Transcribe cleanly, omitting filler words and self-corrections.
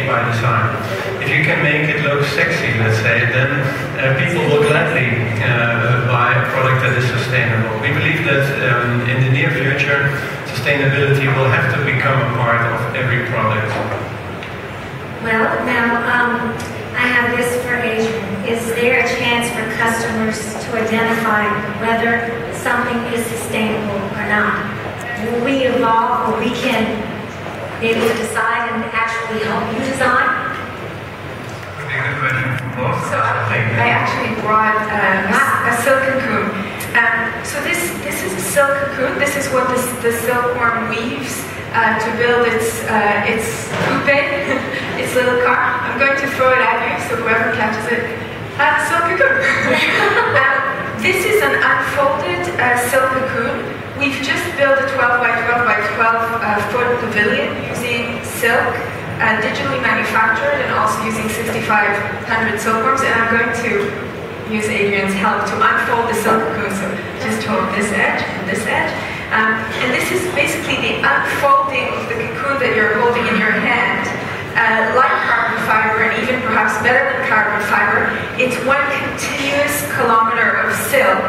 by design. If you can make it look sexy, let's say, then people will gladly buy a product that is sustainable. We believe that in the near future, sustainability will have to become a part of every product. Well, now, I have this for Adrian. Is there a chance for customers to identify whether something is sustainable or not? Will we evolve or we can maybe decide and actually help you design? Would be a good question for both. So I actually brought a silk cocoon. So this is a silk cocoon. This is what the silkworm weaves to build its poupée, its little car. I'm going to throw it at you, so whoever catches it, silk cocoon. This is an unfolded silk cocoon. We've just built a 12 by 12 by 12 foot pavilion using silk, digitally manufactured, and also using 6,500 silkworms. And I'm going to use Adrian's help to unfold the silk cocoon. So just hold this edge and this edge. And this is basically the unfolding of the cocoon that you're holding in your hand. Like carbon fiber, and even perhaps better than carbon fiber, it's one continuous kilometer of silk.